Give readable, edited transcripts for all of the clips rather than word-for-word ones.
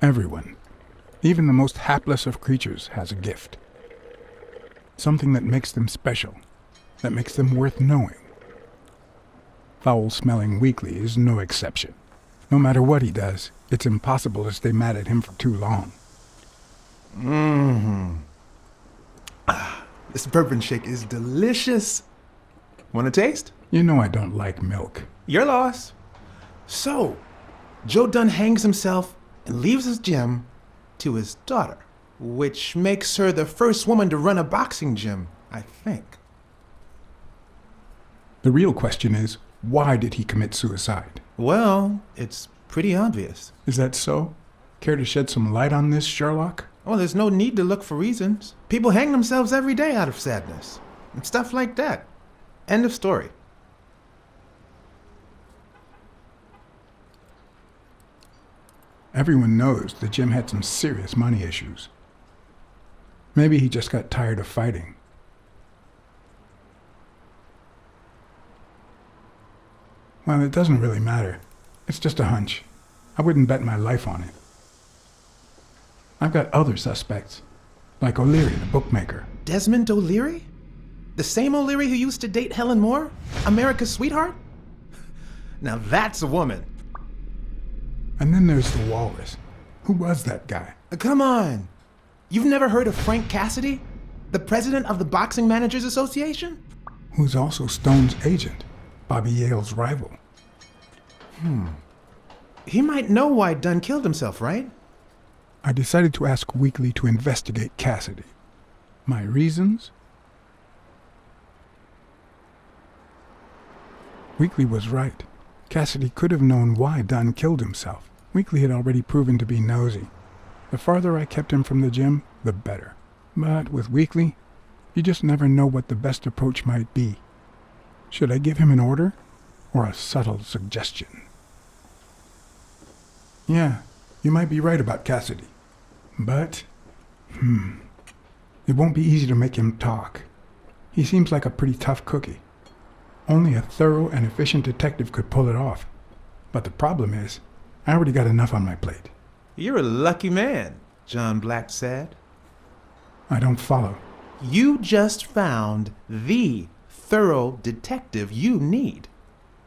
Everyone, even the most hapless of creatures, has a gift. Something that makes them special, that makes them worth knowing. Foul-smelling Weekly is no exception. No matter what he does, it's impossible to stay mad at him for too long. This bourbon shake is delicious. Want a taste? You know I don't like milk. Your loss. So, Joe Dunn hangs himself and leaves his gym to his daughter, which makes her the first woman to run a boxing gym, I think. The real question is, why did he commit suicide? Well, it's pretty obvious. Is that so? Care to shed some light on this, Sherlock? Well, there's no need to look for reasons. People hang themselves every day out of sadness. And stuff like that. End of story. Everyone knows that Jim had some serious money issues. Maybe he just got tired of fighting. Well, it doesn't really matter. It's just a hunch. I wouldn't bet my life on it. I've got other suspects, like O'Leary, the bookmaker. Desmond O'Leary? The same O'Leary who used to date Helen Moore? America's sweetheart? Now that's a woman. And then there's the Walrus. Who was that guy? Come on. You've never heard of Frank Cassidy? The president of the Boxing Managers Association? Who's also Stone's agent, Bobby Yale's rival. He might know why Dunn killed himself, right? I decided to ask Weekly to investigate Cassidy. My reasons? Weekly was right. Cassidy could have known why Dunn killed himself. Weekly had already proven to be nosy. The farther I kept him from the gym, the better. But with Weekly, you just never know what the best approach might be. Should I give him an order, or a subtle suggestion? Yeah, you might be right about Cassidy. But, it won't be easy to make him talk. He seems like a pretty tough cookie. Only a thorough and efficient detective could pull it off. But the problem is, I already got enough on my plate. You're a lucky man, John Blacksad. I don't follow. You just found the thorough detective you need.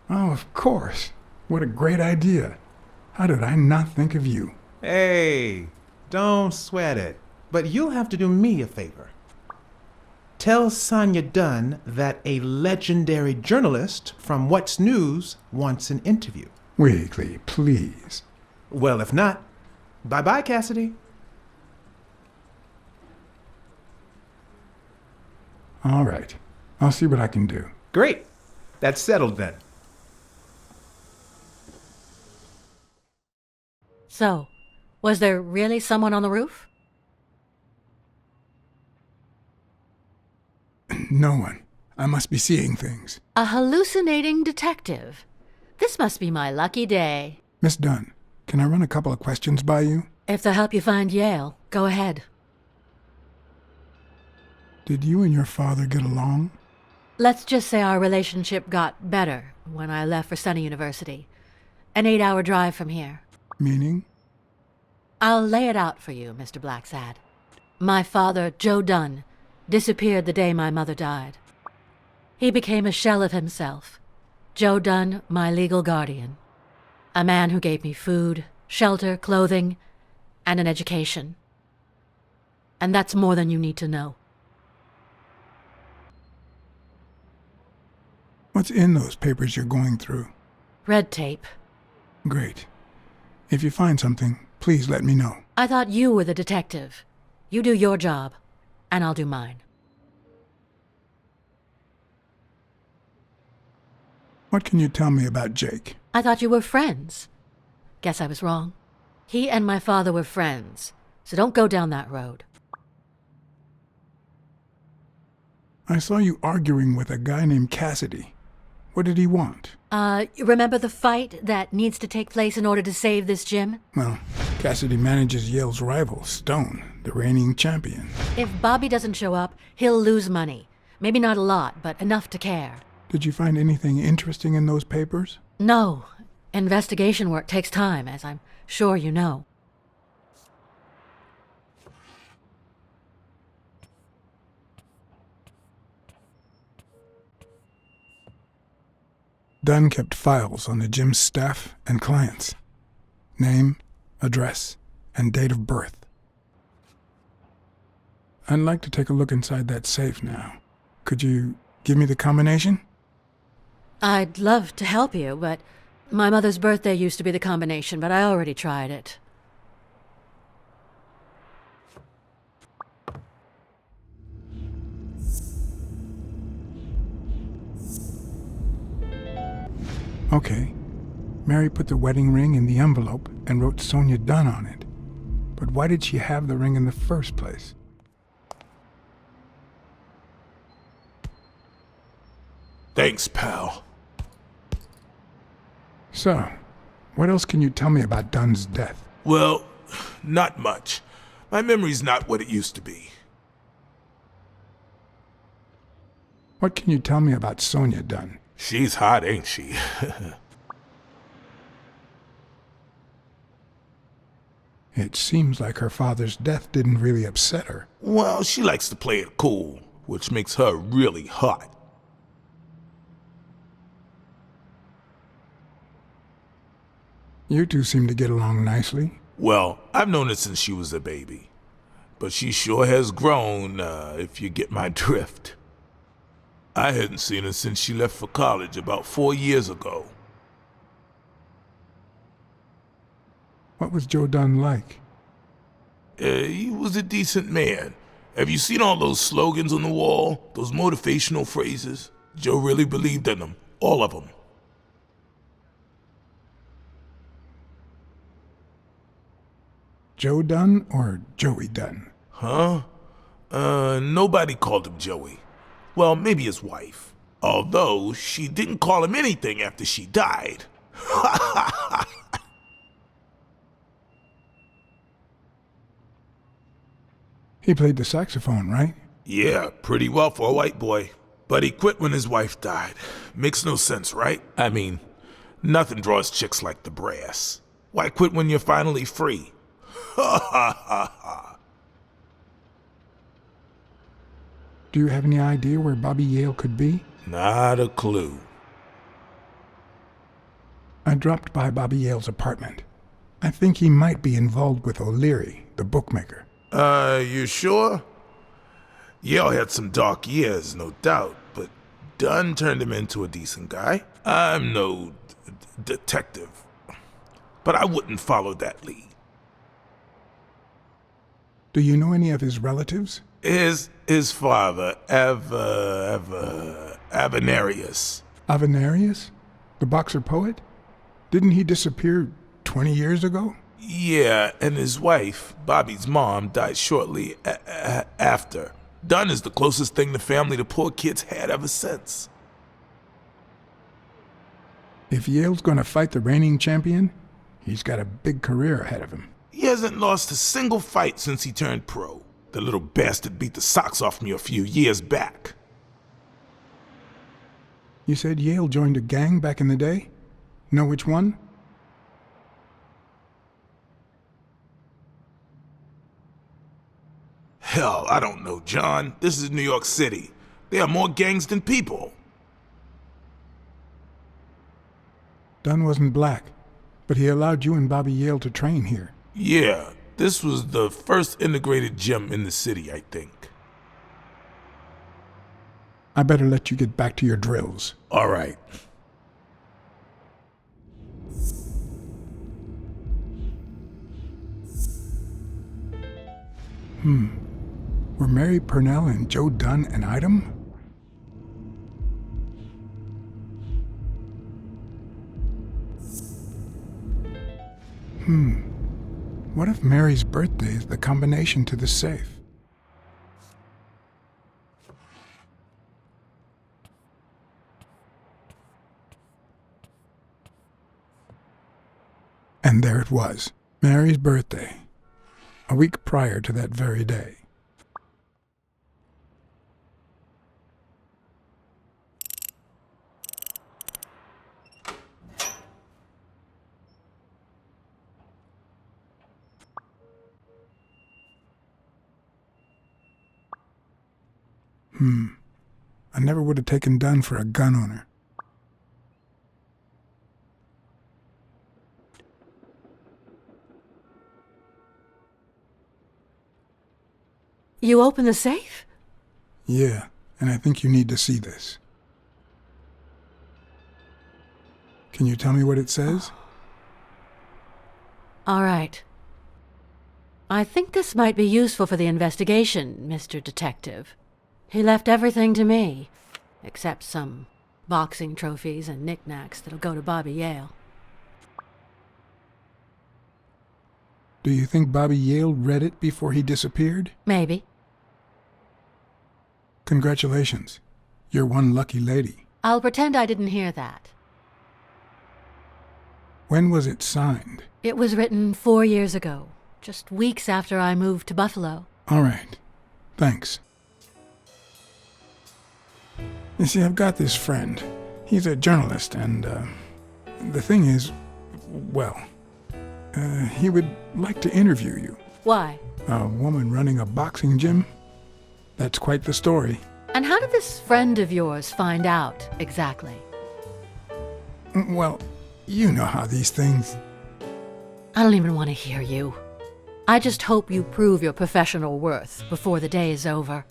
Oh, of course. What a great idea. How did I not think of you? Hey, don't sweat it. But you'll have to do me a favor. Tell Sonia Dunn that a legendary journalist from What's News wants an interview. Weekly, please. Well, if not, bye-bye, Cassidy. All right. I'll see what I can do. Great. That's settled then. So, was there really someone on the roof? No one. I must be seeing things. A hallucinating detective. This must be my lucky day. Miss Dunn, can I run a couple of questions by you? If they'll help you find Yale, go ahead. Did you and your father get along? Let's just say our relationship got better when I left for Sunny University. An 8-hour drive from here. Meaning? I'll lay it out for you, Mr. Blacksad. My father, Joe Dunn, disappeared the day my mother died. He became a shell of himself. Joe Dunn, my legal guardian. A man who gave me food, shelter, clothing, and an education. And that's more than you need to know. What's in those papers you're going through? Red tape. Great. If you find something, please let me know. I thought you were the detective. You do your job, and I'll do mine. What can you tell me about Jake? I thought you were friends. Guess I was wrong. He and my father were friends, so don't go down that road. I saw you arguing with a guy named Cassidy. What did he want? Remember the fight that needs to take place in order to save this gym? Well, Cassidy manages Yale's rival, Stone, the reigning champion. If Bobby doesn't show up, he'll lose money. Maybe not a lot, but enough to care. Did you find anything interesting in those papers? No. Investigation work takes time, as I'm sure you know. Dunn kept files on the gym's staff and clients. Name, address, and date of birth. I'd like to take a look inside that safe now. Could you give me the combination? I'd love to help you, but my mother's birthday used to be the combination, but I already tried it. Okay. Mary put the wedding ring in the envelope and wrote Sonia Dunn on it. But why did she have the ring in the first place? Thanks, pal. So, what else can you tell me about Dunn's death? Well, not much. My memory's not what it used to be. What can you tell me about Sonia Dunn? She's hot, ain't she? It seems like her father's death didn't really upset her. Well, she likes to play it cool, which makes her really hot. You two seem to get along nicely. Well, I've known her since she was a baby. But she sure has grown, if you get my drift. I hadn't seen her since she left for college about 4 years ago. What was Joe Dunn like? He was a decent man. Have you seen all those slogans on the wall? Those motivational phrases? Joe really believed in them. All of them. Joe Dunn or Joey Dunn? Huh? Nobody called him Joey. Well, maybe his wife. Although, she didn't call him anything after she died. He played the saxophone, right? Yeah, pretty well for a white boy. But he quit when his wife died. Makes no sense, right? I mean, nothing draws chicks like the brass. Why quit when you're finally free? Ha ha ha ha. Do you have any idea where Bobby Yale could be? Not a clue. I dropped by Bobby Yale's apartment. I think he might be involved with O'Leary, the bookmaker. You sure? Yale had some dark years, no doubt, but Dunn turned him into a decent guy. I'm no detective, but I wouldn't follow that lead. Do you know any of his relatives? His father, Avenarius. Avenarius? The boxer poet? Didn't he disappear 20 years ago? Yeah, and his wife, Bobby's mom, died shortly after. Dunn is the closest thing the family to poor kids had ever since. If Yale's gonna fight the reigning champion, he's got a big career ahead of him. He hasn't lost a single fight since he turned pro. The little bastard beat the socks off me a few years back. You said Yale joined a gang back in the day? Know which one? Hell, I don't know, John. This is New York City. There are more gangs than people. Dunn wasn't black, but he allowed you and Bobby Yale to train here. Yeah, this was the first integrated gym in the city, I think. I better let you get back to your drills. All right. Were Mary Purnell and Joe Dunn an item? What if Mary's birthday is the combination to the safe? And there it was, Mary's birthday, a week prior to that very day. I never would have taken Dunn for a gun owner. You opened the safe? Yeah, and I think you need to see this. Can you tell me what it says? All right. I think this might be useful for the investigation, Mr. Detective. He left everything to me, except some boxing trophies and knickknacks that'll go to Bobby Yale. Do you think Bobby Yale read it before he disappeared? Maybe. Congratulations. You're one lucky lady. I'll pretend I didn't hear that. When was it signed? It was written 4 years ago, just weeks after I moved to Buffalo. All right. Thanks. You see, I've got this friend. He's a journalist, and, the thing is, well, he would like to interview you. Why? A woman running a boxing gym? That's quite the story. And how did this friend of yours find out, exactly? Well, you know how these things... I don't even want to hear you. I just hope you prove your professional worth before the day is over.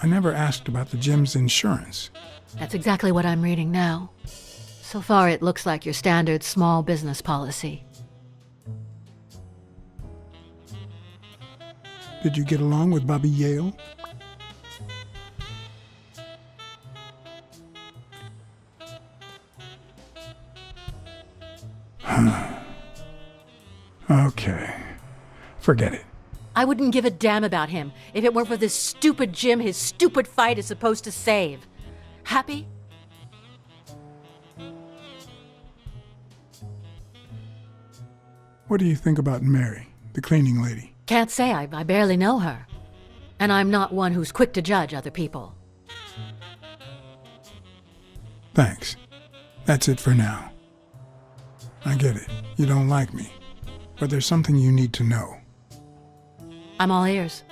I never asked about the gym's insurance. That's exactly what I'm reading now. So far, it looks like your standard small business policy. Did you get along with Bobby Yale? Okay. Forget it. I wouldn't give a damn about him if it weren't for this stupid gym his stupid fight is supposed to save. Happy? What do you think about Mary, the cleaning lady? Can't say. I barely know her. And I'm not one who's quick to judge other people. Thanks. That's it for now. I get it. You don't like me. But there's something you need to know. I'm all ears.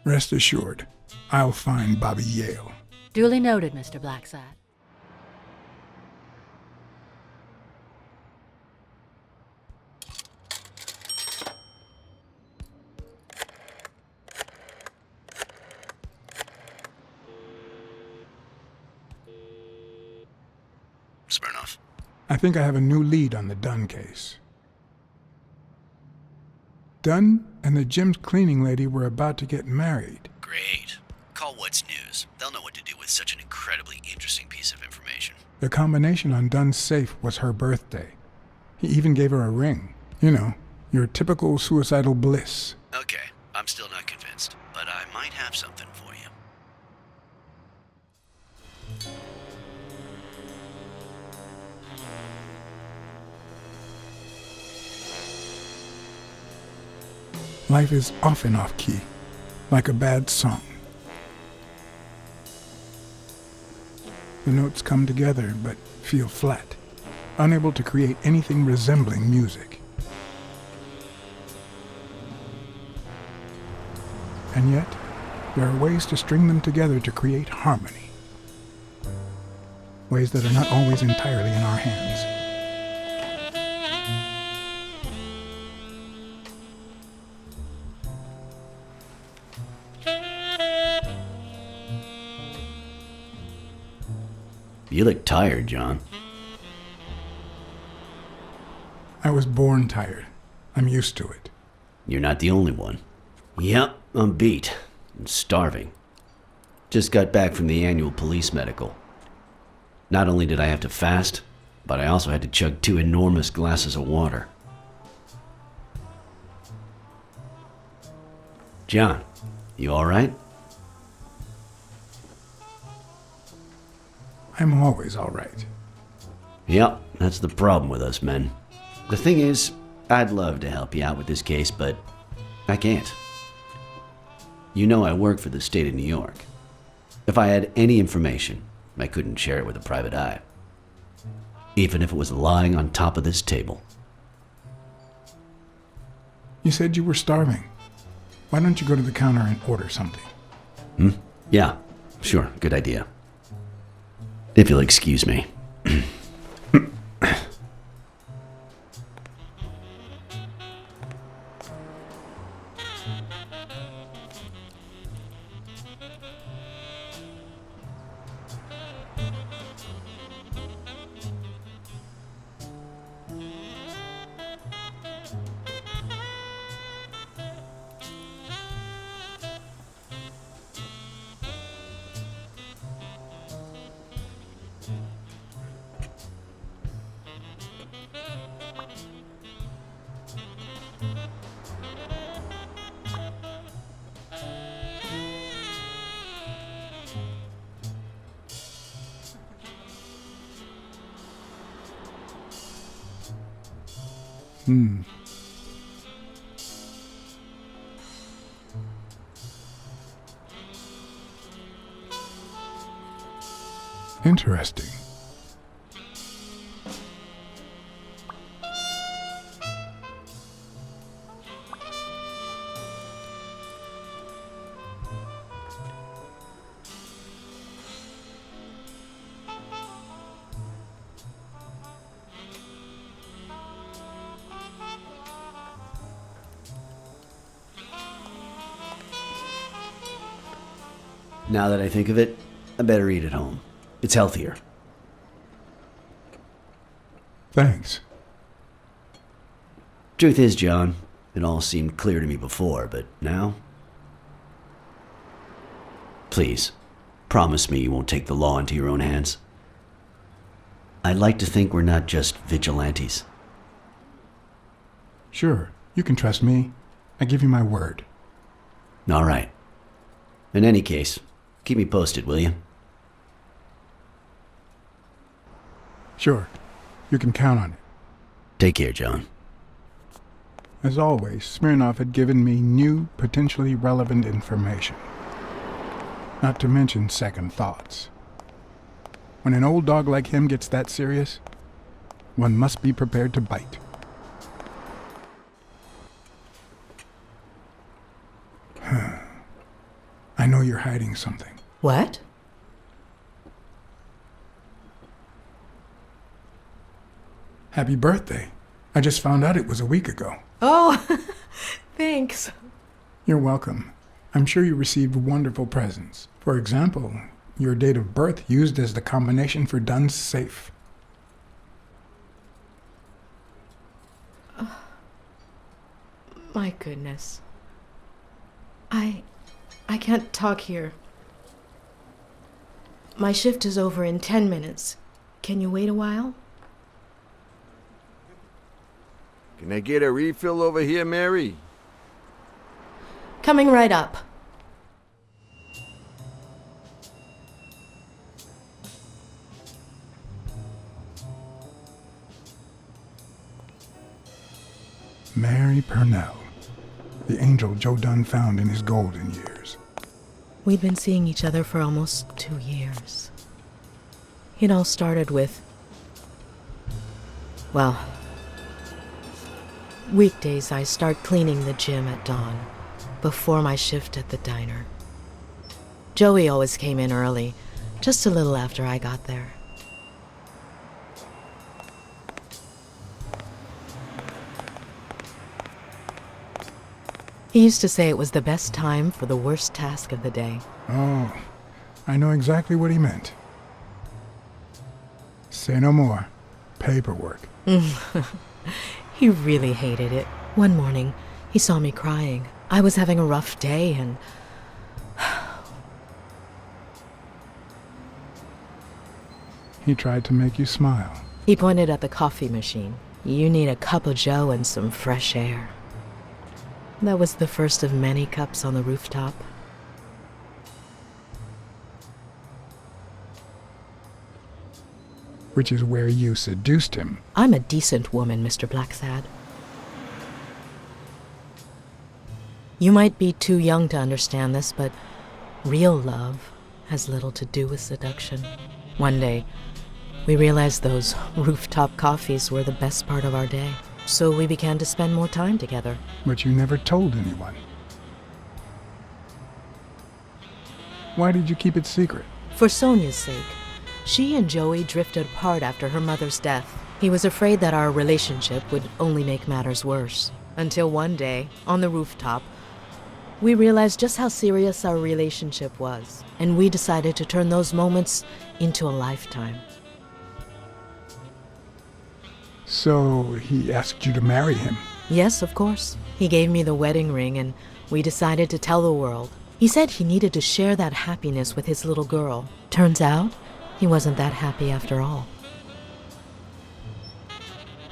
Rest assured, I'll find Bobby Yale. Duly noted, Mr. Blacksad. Smirnoff. I think I have a new lead on the Dunn case. Dunn and the gym's cleaning lady were about to get married. Great. Call What's News. They'll know what to do with such an incredibly interesting piece of information. The combination on Dunn's safe was her birthday. He even gave her a ring. You know, your typical suicidal bliss. Okay, I'm still not convinced, but I might have something for you. Life is often off-key, like a bad song. The notes come together but feel flat, unable to create anything resembling music. And yet, there are ways to string them together to create harmony. Ways that are not always entirely in our hands. You look tired, John. I was born tired. I'm used to it. You're not the only one. Yep, I'm beat. I'm starving. Just got back from the annual police medical. Not only did I have to fast, but I also had to chug 2 enormous glasses of water. John, you alright? I'm always all right. Yep, that's the problem with us men. The thing is, I'd love to help you out with this case, but I can't. You know I work for the state of New York. If I had any information, I couldn't share it with a private eye. Even if it was lying on top of this table. You said you were starving. Why don't you go to the counter and order something? Yeah, sure, good idea. If you'll excuse me. Interesting. Now that I think of it, I better eat at home. It's healthier. Thanks. Truth is, John, it all seemed clear to me before, but now? Please, promise me you won't take the law into your own hands. I'd like to think we're not just vigilantes. Sure, you can trust me. I give you my word. All right. In any case, keep me posted, will you? Sure, you can count on it. Take care, John. As always, Smirnov had given me new, potentially relevant information. Not to mention second thoughts. When an old dog like him gets that serious, one must be prepared to bite. I know you're hiding something. What? Happy birthday. I just found out it was a week ago. Oh, thanks. You're welcome. I'm sure you received wonderful presents. For example, your date of birth used as the combination for Dunn's safe. My goodness. I can't talk here. My shift is over in 10 minutes. Can you wait a while? Can I get a refill over here, Mary? Coming right up. Mary Purnell, the angel Joe Dunn found in his golden years. We'd been seeing each other for almost 2 years. It all started with, well, weekdays I start cleaning the gym at dawn, before my shift at the diner. Joey always came in early, just a little after I got there. He used to say it was the best time for the worst task of the day. Oh, I know exactly what he meant. Say no more. Paperwork. He really hated it. One morning, he saw me crying. I was having a rough day and... He tried to make you smile. He pointed at the coffee machine. You need a cup of joe and some fresh air. That was the first of many cups on the rooftop. Which is where you seduced him. I'm a decent woman, Mr. Blacksad. You might be too young to understand this, but real love has little to do with seduction. One day, we realized those rooftop coffees were the best part of our day. So we began to spend more time together. But you never told anyone. Why did you keep it secret? For Sonia's sake. She and Joey drifted apart after her mother's death. He was afraid that our relationship would only make matters worse. Until one day, on the rooftop, we realized just how serious our relationship was. And we decided to turn those moments into a lifetime. So he asked you to marry him? Yes, of course. He gave me the wedding ring and we decided to tell the world. He said he needed to share that happiness with his little girl. Turns out, he wasn't that happy after all.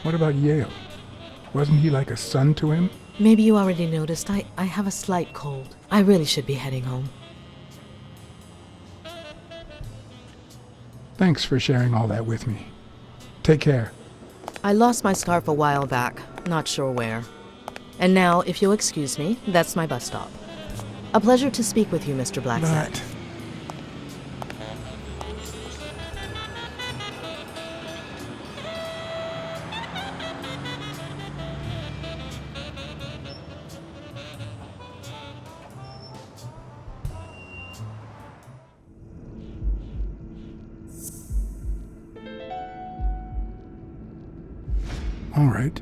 What about Yale? Wasn't he like a son to him? Maybe you already noticed I have a slight cold. I really should be heading home. Thanks for sharing all that with me. Take care. I lost my scarf a while back. not sure where. And now, if you'll excuse me, that's my bus stop. A pleasure to speak with you, Mr. Blacksad. But all right.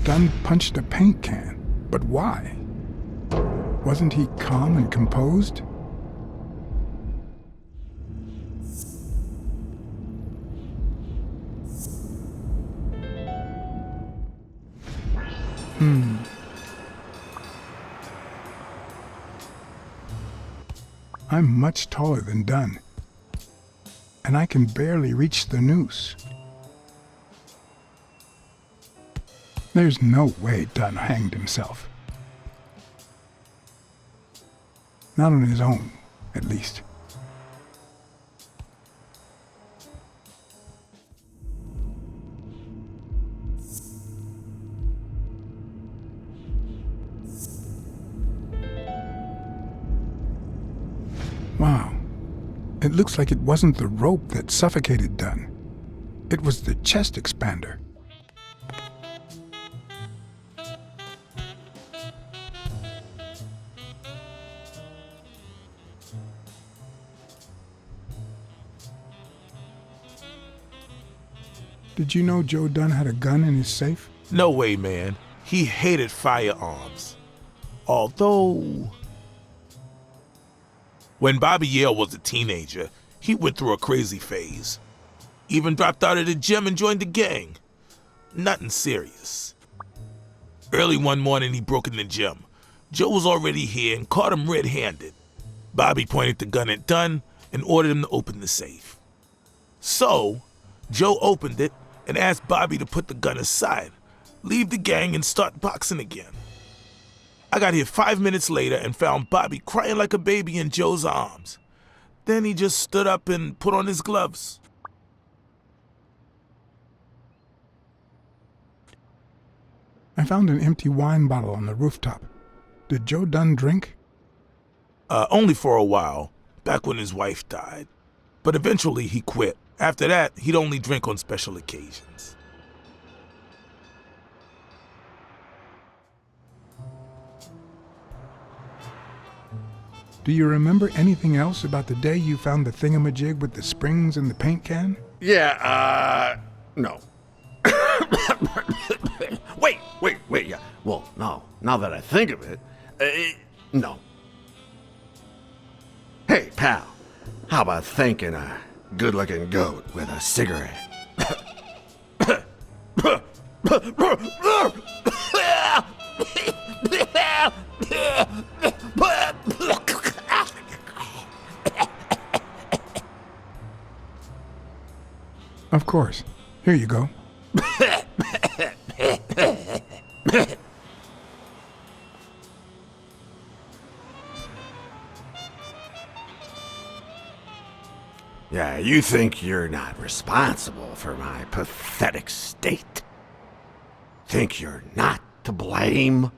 Dunn punched a paint can. But why? Wasn't he calm and composed? I'm much taller than Dunn, and I can barely reach the noose. There's no way Dunn hanged himself. Not on his own, at least. Wow. It looks like it wasn't the rope that suffocated Dunn. It was the chest expander. Did you know Joe Dunn had a gun in his safe? No way, man. He hated firearms. Although, when Bobby Yale was a teenager, he went through a crazy phase. Even dropped out of the gym and joined the gang. Nothing serious. Early one morning, he broke in the gym. Joe was already here and caught him red-handed. Bobby pointed the gun at Dunn and ordered him to open the safe. So, Joe opened it and asked Bobby to put the gun aside, leave the gang, and start boxing again. I got here 5 minutes later and found Bobby crying like a baby in Joe's arms. Then he just stood up and put on his gloves. I found an empty wine bottle on the rooftop. Did Joe Dunn drink? Only for a while, back when his wife died. But eventually he quit. After that, he'd only drink on special occasions. Do you remember anything else about the day you found the thingamajig with the springs and the paint can? Yeah, no. Wait, yeah. Well, no. Now that I think of it, no. Hey, pal, how about thanking a good-looking goat with a cigarette? Of course. Here you go. Yeah, you think you're not responsible for my pathetic state? Think you're not to blame?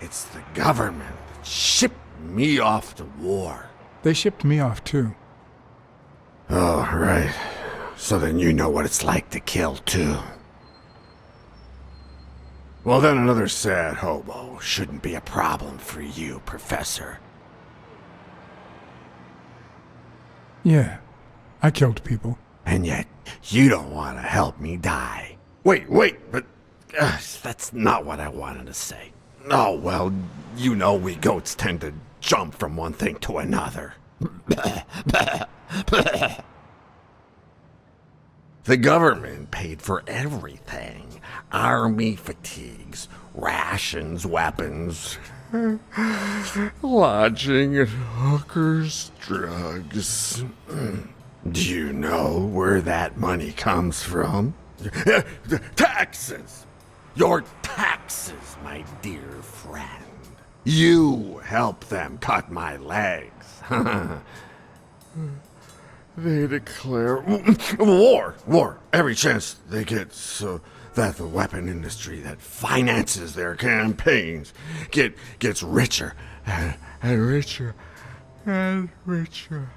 It's the government that shipped me off to war. They shipped me off too. Oh, right. So then you know what it's like to kill too. Well, then another sad hobo shouldn't be a problem for you, Professor. Yeah, I killed people. And yet, you don't want to help me die. Wait, but that's not what I wanted to say. Oh, well, you know we goats tend to jump from one thing to another. The government paid for everything. Army fatigues, rations, weapons, lodging and hookers, drugs. Do you know where that money comes from? Taxes! Your taxes, my dear friend. You help them cut my legs. they declare war every chance they get, so that the weapon industry that finances their campaigns gets richer and richer and richer.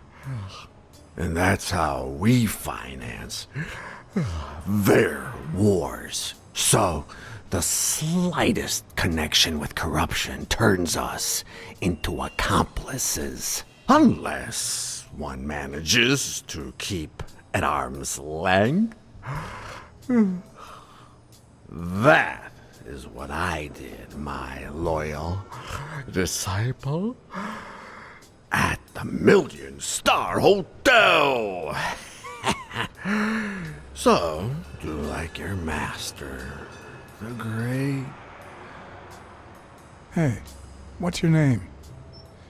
And that's how we finance their wars. So the slightest connection with corruption turns us into accomplices. Unless one manages to keep at arm's length. That is what I did, my loyal disciple, at the Million-Star Hotel. So, do like your master, the great. Hey, what's your name?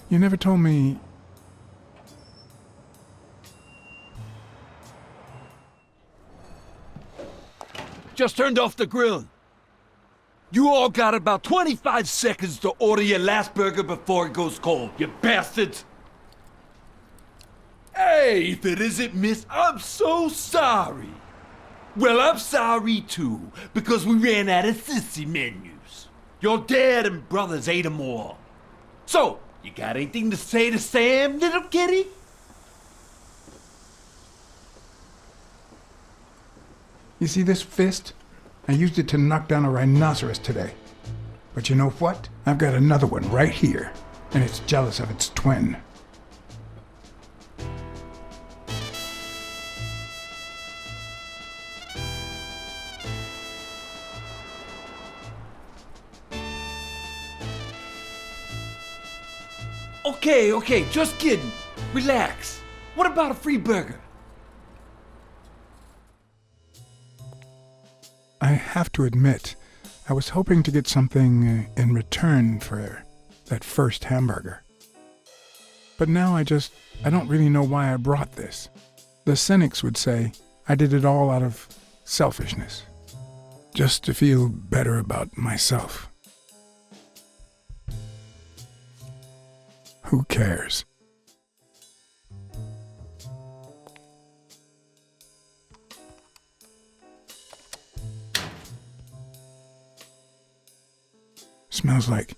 You never told me. Just turned off the grill. You all got about 25 seconds to order your last burger before it goes cold, you bastards! Hey, if it isn't Miss, I'm so sorry. Well, I'm sorry too, because we ran out of sissy menus. Your dad and brothers ate them all. So, you got anything to say to Sam, little kitty? You see this fist? I used it to knock down a rhinoceros today. But you know what? I've got another one right here, and it's jealous of its twin. Okay, just kidding. Relax. What about a free burger? I have to admit, I was hoping to get something in return for that first hamburger. But now I don't really know why I brought this. The cynics would say I did it all out of selfishness, just to feel better about myself. Who cares? Smells like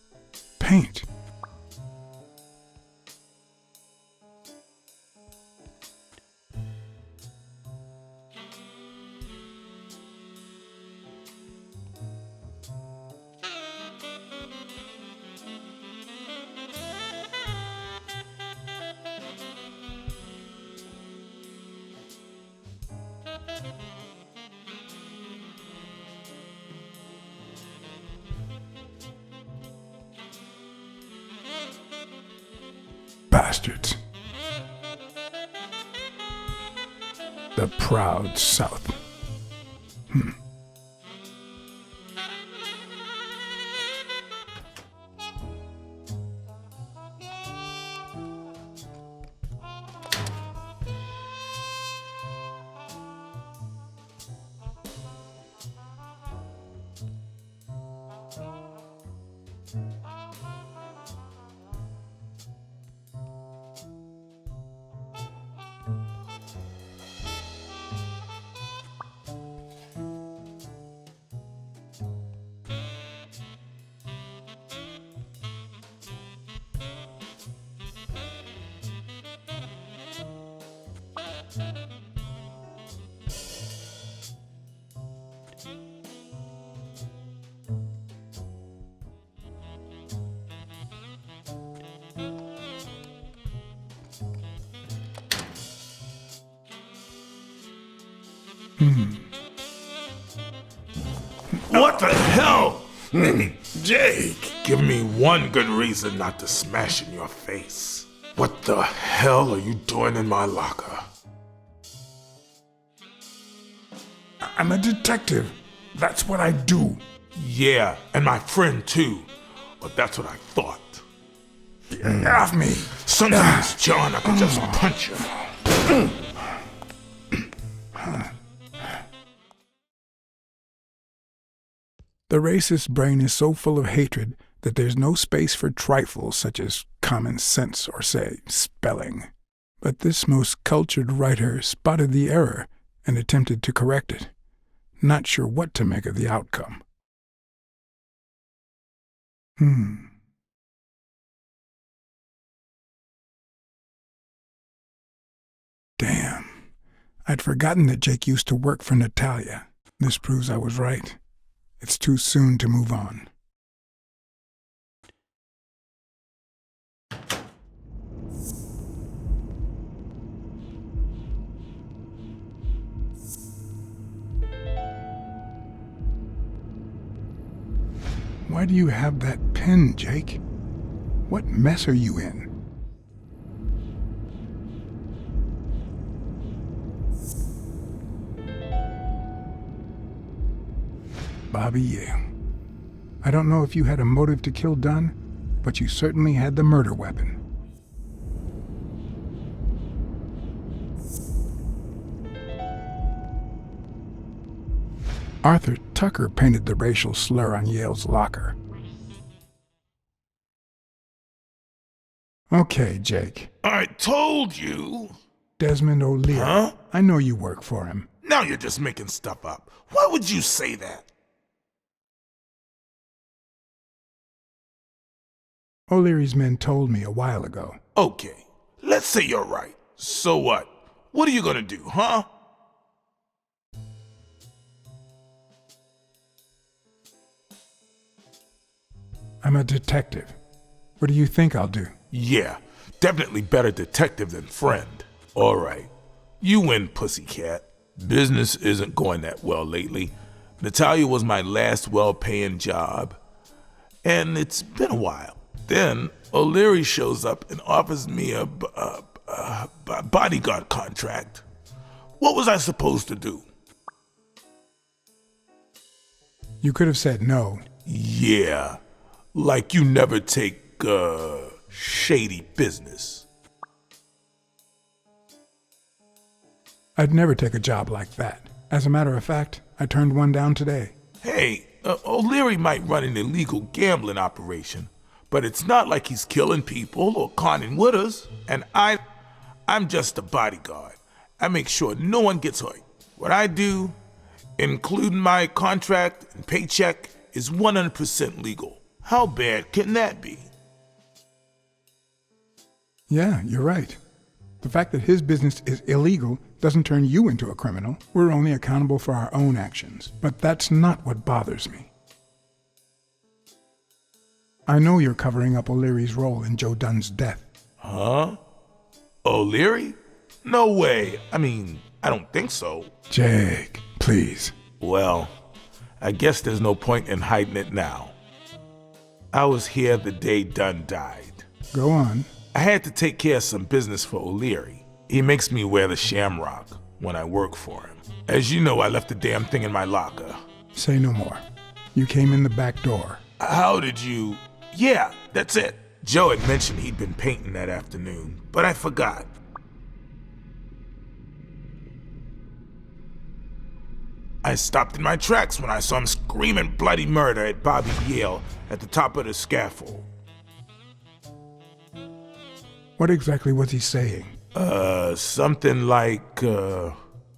paint. Bastards. The proud South. What the hell? Hey, Jake, give me one good reason not to smash in your face. What the hell are you doing in my locker? I'm a detective. That's what I do. Yeah, and my friend too. But that's what I thought. Get off me. Sometimes, John, I could just punch you. The racist brain is so full of hatred that there's no space for trifles such as common sense or, say, spelling. But this most cultured writer spotted the error and attempted to correct it. Not sure what to make of the outcome. Damn. I'd forgotten that Jake used to work for Natalia. This proves I was right. It's too soon to move on. Why do you have that pen, Jake? What mess are you in? Bobby Yale. I don't know if you had a motive to kill Dunn, but you certainly had the murder weapon. Arthur Tucker painted the racial slur on Yale's locker. Okay, Jake. I told you. Desmond O'Leary. Huh? I know you work for him. Now you're just making stuff up. Why would you say that? O'Leary's men told me a while ago. Okay, let's say you're right. So what? What are you gonna do, huh? I'm a detective. What do you think I'll do? Yeah, definitely better detective than friend. All right, you win, pussycat. Business isn't going that well lately. Natalia was my last well-paying job, and it's been a while. Then O'Leary shows up and offers me a bodyguard contract. What was I supposed to do? You could have said no. Yeah, like you never take, shady business. I'd never take a job like that. As a matter of fact, I turned one down today. Hey, O'Leary might run an illegal gambling operation, but it's not like he's killing people or conning widows. And I'm just a bodyguard. I make sure no one gets hurt. What I do, including my contract and paycheck, is 100% legal. How bad can that be? Yeah, you're right. The fact that his business is illegal doesn't turn you into a criminal. We're only accountable for our own actions. But that's not what bothers me. I know you're covering up O'Leary's role in Joe Dunn's death. Huh? O'Leary? No way. I mean, I don't think so. Jake, please. Well, I guess there's no point in hiding it now. I was here the day Dunn died. Go on. I had to take care of some business for O'Leary. He makes me wear the shamrock when I work for him. As you know, I left the damn thing in my locker. Say no more. You came in the back door. How did you... Yeah, that's it. Joe had mentioned he'd been painting that afternoon, but I forgot. I stopped in my tracks when I saw him screaming bloody murder at Bobby Yale at the top of the scaffold. What exactly was he saying? Something like,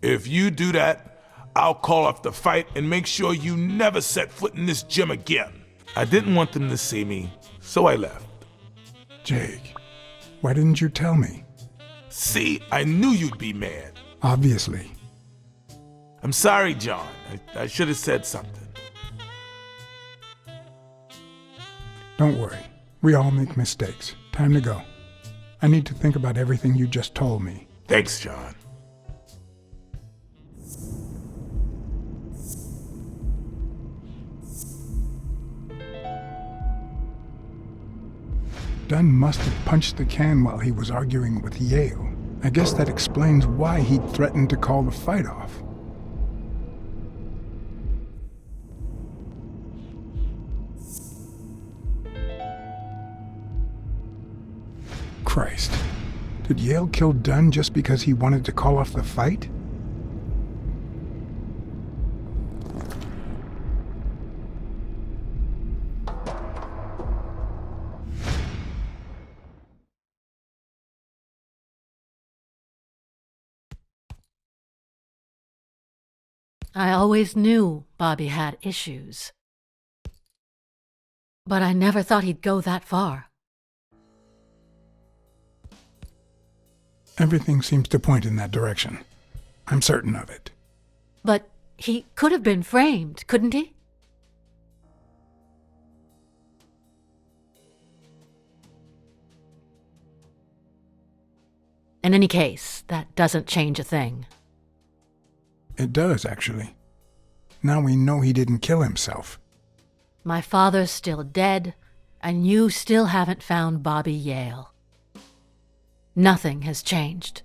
if you do that, I'll call off the fight and make sure you never set foot in this gym again. I didn't want them to see me, so I left. Jake, why didn't you tell me? See, I knew you'd be mad. Obviously. I'm sorry, John. I should have said something. Don't worry. We all make mistakes. Time to go. I need to think about everything you just told me. Thanks, John. Dunn must have punched the can while he was arguing with Yale. I guess that explains why he'd threatened to call the fight off. Christ. Did Yale kill Dunn just because he wanted to call off the fight? I always knew Bobby had issues. But I never thought he'd go that far. Everything seems to point in that direction. I'm certain of it. But he could have been framed, couldn't he? In any case, that doesn't change a thing. It does, actually. Now we know he didn't kill himself. My father's still dead, and you still haven't found Bobby Yale. Nothing has changed.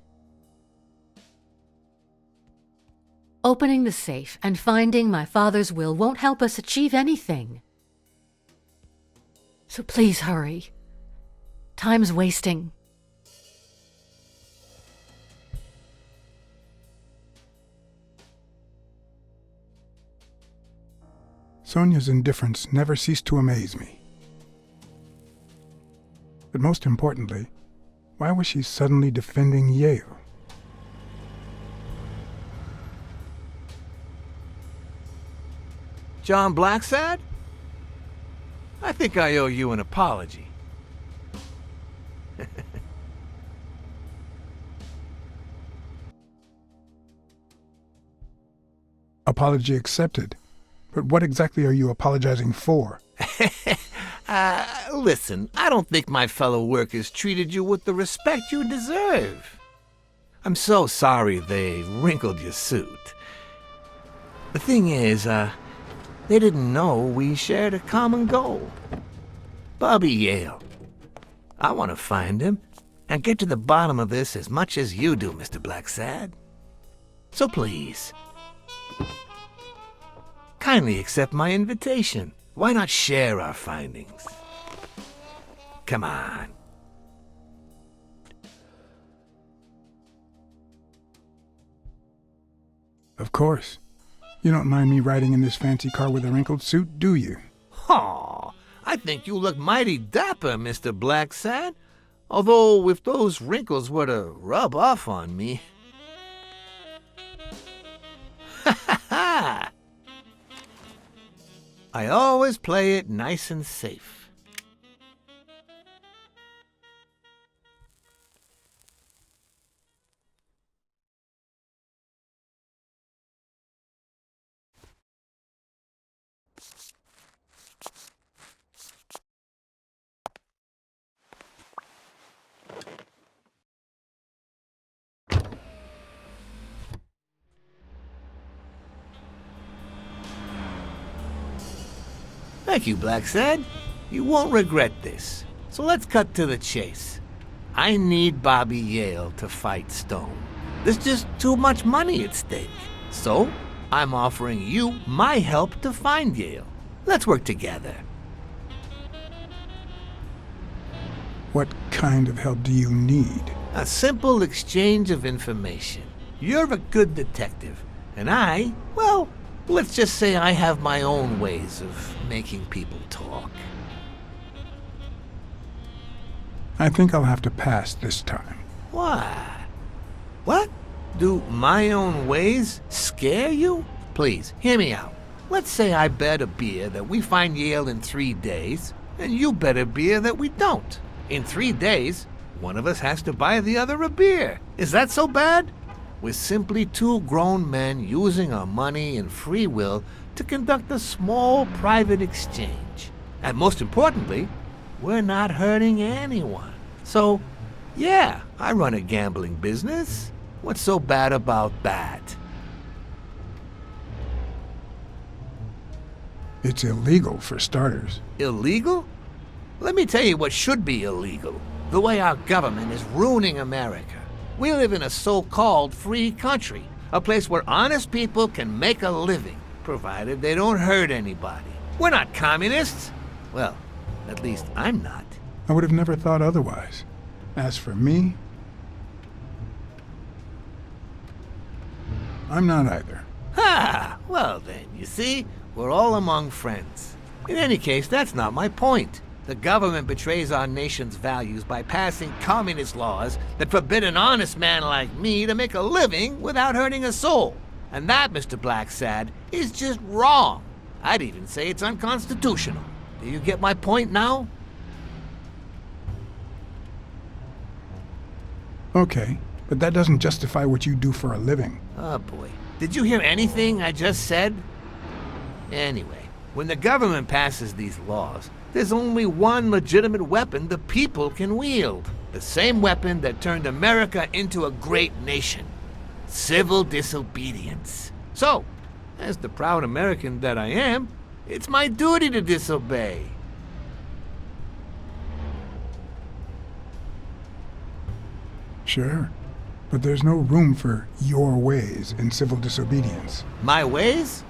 Opening the safe and finding my father's will won't help us achieve anything. So please hurry. Time's wasting. Sonia's indifference never ceased to amaze me. But most importantly, why was she suddenly defending Yale? John Blacksad? I think I owe you an apology. Apology accepted. But what exactly are you apologizing for? Listen, I don't think my fellow workers treated you with the respect you deserve. I'm so sorry they wrinkled your suit. The thing is, they didn't know we shared a common goal. Bobby Yale. I want to find him and get to the bottom of this as much as you do, Mr. Blacksad. So please, kindly accept my invitation. Why not share our findings? Come on. Of course. You don't mind me riding in this fancy car with a wrinkled suit, do you? Aw, I think you look mighty dapper, Mr. Blacksad. Although if those wrinkles were to rub off on me... Ha ha ha! I always play it nice and safe. Thank you, Blacksad. You won't regret this. So let's cut to the chase. I need Bobby Yale to fight Stone. There's just too much money at stake. So, I'm offering you my help to find Yale. Let's work together. What kind of help do you need? A simple exchange of information. You're a good detective, and I, well, let's just say I have my own ways of making people talk. I think I'll have to pass this time. Why? What? Do my own ways scare you? Please, hear me out. Let's say I bet a beer that we find Yale in 3 days, and you bet a beer that we don't. In 3 days, one of us has to buy the other a beer. Is that so bad? We're simply 2 grown men using our money and free will to conduct a small private exchange. And most importantly, we're not hurting anyone. So, yeah, I run a gambling business. What's so bad about that? It's illegal for starters. Illegal? Let me tell you what should be illegal. The way our government is ruining America. We live in a so-called free country, a place where honest people can make a living, provided they don't hurt anybody. We're not communists. Well, at least I'm not. I would have never thought otherwise. As for me, I'm not either. Ha! Well then, you see, we're all among friends. In any case, that's not my point. The government betrays our nation's values by passing communist laws that forbid an honest man like me to make a living without hurting a soul. And that, Mr. Blacksad, is just wrong. I'd even say it's unconstitutional. Do you get my point now? Okay, but that doesn't justify what you do for a living. Oh boy. Did you hear anything I just said? Anyway, when the government passes these laws, there's only one legitimate weapon the people can wield. The same weapon that turned America into a great nation. Civil disobedience. So, as the proud American that I am, it's my duty to disobey. Sure, but there's no room for your ways in civil disobedience. My ways?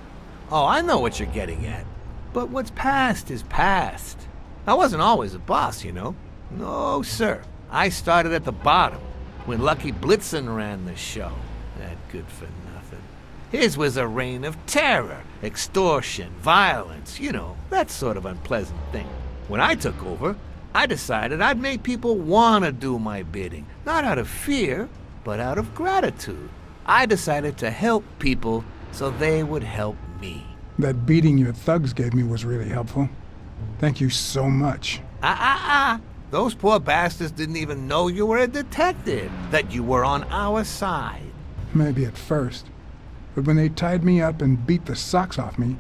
Oh, I know what you're getting at. But what's past is past. I wasn't always a boss, you know. No, sir. I started at the bottom, when Lucky Blitzen ran the show. That good-for-nothing. His was a reign of terror, extortion, violence, you know, that sort of unpleasant thing. When I took over, I decided I'd make people want to do my bidding, not out of fear, but out of gratitude. I decided to help people so they would help me. That beating your thugs gave me was really helpful. Thank you so much. Those poor bastards didn't even know you were a detective, that you were on our side. Maybe at first, but when they tied me up and beat the socks off me,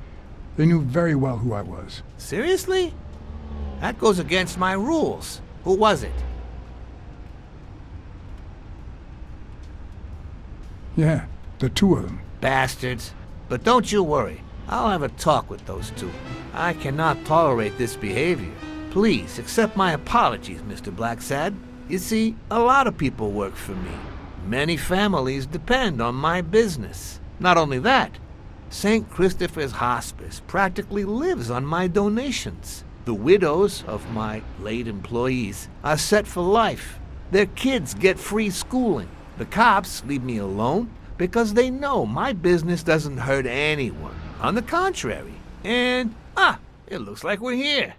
they knew very well who I was. Seriously? That goes against my rules. Who was it? Yeah, the two of them. Bastards. But don't you worry. I'll have a talk with those two. I cannot tolerate this behavior. Please accept my apologies, Mr. Blacksad. You see, a lot of people work for me. Many families depend on my business. Not only that, St. Christopher's Hospice practically lives on my donations. The widows of my late employees are set for life. Their kids get free schooling. The cops leave me alone because they know my business doesn't hurt anyone. On the contrary. And, it looks like we're here.